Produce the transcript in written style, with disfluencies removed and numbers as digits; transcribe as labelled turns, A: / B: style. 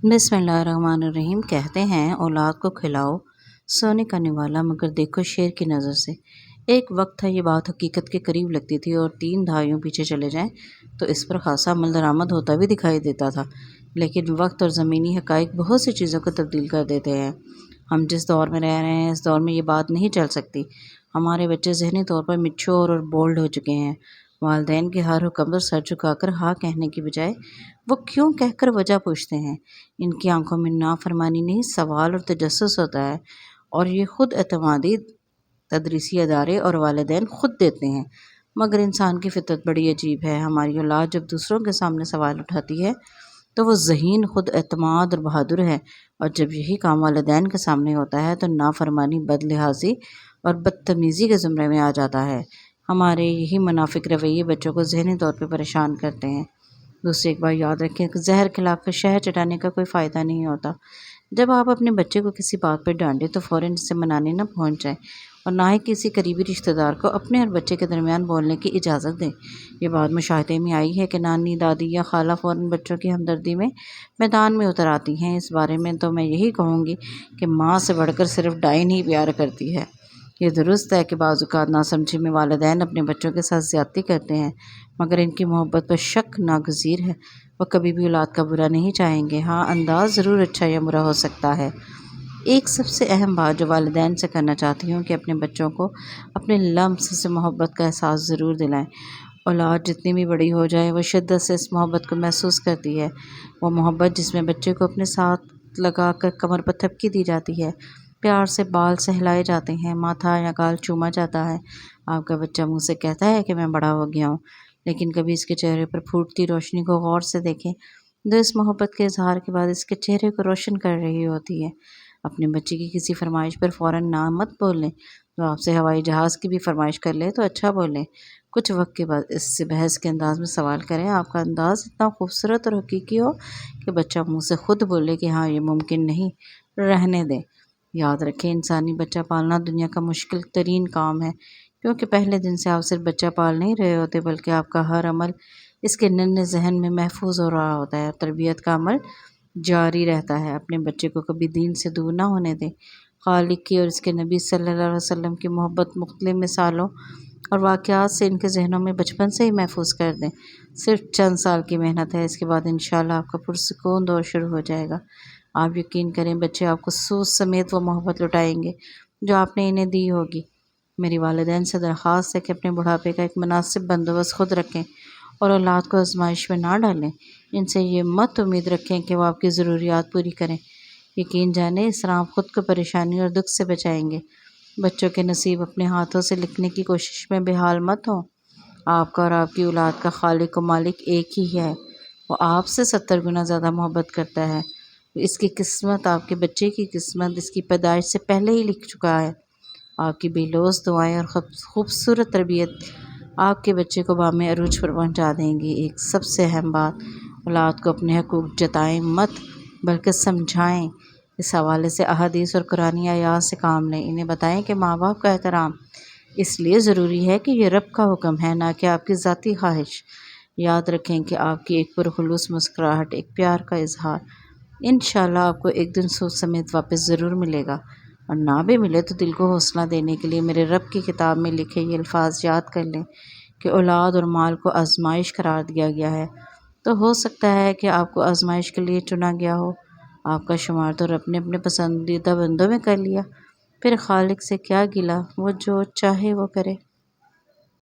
A: बिस्मिल्लाहिर्रहमानिर्रहीम। कहते हैं औलाद को खिलाओ सोने का निवाला मगर देखो शेर की नज़र से। एक वक्त था ये बात हकीकत के करीब लगती थी और 3 दहाइयों पीछे चले जाएं तो इस पर खासा अमल दरामद होता भी दिखाई देता था। लेकिन वक्त और ज़मीनी हकाइक बहुत सी चीज़ों को तब्दील कर देते हैं। हम जिस दौर में रह रहे हैं इस दौर में ये बात नहीं चल सकती। हमारे बच्चे ज़हनी तौर पर मैच्योर और बोल्ड हो चुके हैं। वालिदैन के हर हुक्म पर सर झुकाकर हाँ कहने की बजाय वो क्यों कहकर वजह पूछते हैं। इनकी आंखों में नाफरमानी नहीं सवाल और तजस्सुस होता है और ये खुद एतमादी तदरीसी अदारे और वालिदैन खुद देते हैं। मगर इंसान की फितरत बड़ी अजीब है। हमारी औलाद जब दूसरों के सामने सवाल उठाती है तो वो ज़हीन खुद एतमाद और बहादुर है, और जब यही काम वालिदैन के सामने होता है तो नाफरमानी बदलिहाजी और बदतमीज़ी के ज़ुमरे में आ जाता है। हमारे यही मुनाफिक रवैये बच्चों को ज़हनी तौर पर परेशान करते हैं। दूसरी एक बात याद रखें कि जहर खिलाकर शहद चटाने का कोई फ़ायदा नहीं होता। जब आप अपने बच्चे को किसी बात पर डांटें तो फ़ौरन इससे मनाने न पहुंच जाएं और ना ही किसी करीबी रिश्तेदार को अपने और बच्चे के दरमियान बोलने की इजाज़त दें। ये बात मुशाहिदे में आई है कि नानी, दादी या खाला फ़ौरन बच्चों की हमदर्दी में मैदान में उतर आती हैं। इस बारे में तो मैं यही कहूँगी कि माँ से बढ़कर सिर्फ डाइन ही प्यार करती है। ये दुरुस्त है कि बाज़ औक़ात नासमझी में वालिदैन अपने बच्चों के साथ ज़्यादती करते हैं, मगर इनकी मोहब्बत पर शक नागज़ीर है। वह कभी भी औलाद का बुरा नहीं चाहेंगे। हाँ, अंदाज़ ज़रूर अच्छा या बुरा हो सकता है। एक सबसे अहम बात जो वालिदैन से करना चाहती हूँ कि अपने बच्चों को अपने लम्स से मोहब्बत का एहसास ज़रूर दिलाएं। औलाद जितनी भी बड़ी हो जाए वह शिद्दत से इस मोहब्बत को महसूस करती है। वो मोहब्बत जिसमें बच्चे को अपने साथ लगा कर कमर पर थपकी दी जाती है, प्यार से बाल सहलाए जाते हैं, माथा या गाल चूमा जाता है। आपका बच्चा मुँह से कहता है कि मैं बड़ा हो गया हूँ, लेकिन कभी इसके चेहरे पर फूटती रोशनी को गौर से देखें जो इस मोहब्बत के इजहार के बाद इसके चेहरे को रोशन कर रही होती है। अपने बच्चे की किसी फरमाइश पर फ़ौरन ना मत बोलें। तो आपसे हवाई जहाज़ की भी फरमाइश कर ले तो अच्छा बोलें। कुछ वक्त के बाद इससे बहस के अंदाज में सवाल करें। आपका अंदाज़ इतना खूबसूरत और हकीकी हो कि बच्चा मुँह से खुद बोले कि हाँ ये मुमकिन नहीं, रहने दें। याद रखें, इंसानी बच्चा पालना दुनिया का मुश्किल तरीन काम है, क्योंकि पहले दिन से आप सिर्फ बच्चा पाल नहीं रहे होते बल्कि आपका हर अमल इसके नन्हे जहन में महफूज हो रहा होता है। तरबियत का अमल जारी रहता है। अपने बच्चे को कभी दीन से दूर ना होने दें। खालिक की और इसके नबी सल्लल्लाहु अलैहि वसल्लम की मोहब्बत मुख्तलिफ मिसालों और वाक़यात से इनके जहनों में बचपन से ही महफूज कर दें। सिर्फ चंद साल की मेहनत है, इसके बाद इंशाल्लाह आपका पुरसुकून दौर शुरू हो जाएगा। आप यकीन करें, बच्चे आपको सूद समेत वो मोहब्बत लौटाएंगे जो आपने इन्हें दी होगी। मेरी वालिदैन से दरख्वास्त है कि अपने बुढ़ापे का एक मुनासिब बंदोबस्त खुद रखें और औलाद को आजमाइश में ना डालें। इनसे ये मत उम्मीद रखें कि वो आपकी ज़रूरियात पूरी करें। यकीन जाने इस तरह आप ख़ुद को परेशानी और दुख से बचाएंगे। बच्चों के नसीब अपने हाथों से लिखने की कोशिश में बेहाल मत हों। आपका और आपकी औलाद का खालिक और मालिक एक ही है। वो आपसे 70 गुना ज़्यादा मोहब्बत करता है। इसकी किस्मत, आपके बच्चे की किस्मत इसकी पैदाइश से पहले ही लिख चुका है। आपकी बेलौस दुआएं और खूबसूरत तरबियत आपके बच्चे को बामे अरूज पर पहुंचा देंगी। एक सबसे अहम बात, औलाद को अपने हकूक़ जताएं मत बल्कि समझाएं। इस हवाले से अहादीस और कुरानी आयात से काम लें। इन्हें बताएं कि माँ बाप का एहतराम इसलिए ज़रूरी है कि ये रब का हुक्म है, ना कि आपकी ज़ाती ख्वाहिश। याद रखें कि आपकी एक पुरखुलूस मुस्कुराहट एक प्यार का इजहार इंशाल्लाह आपको एक दिन सोच समेत वापस ज़रूर मिलेगा, और ना भी मिले तो दिल को हौसला देने के लिए मेरे रब की किताब में लिखे ये अल्फाज याद कर लें कि औलाद और माल को आजमाइश करार दिया गया है। तो हो सकता है कि आपको आजमाइश के लिए चुना गया हो। आपका शुमार तो रब ने अपने पसंदीदा बंदों में कर लिया। फिर खालिक से क्या गिला, वो जो चाहे वो करे।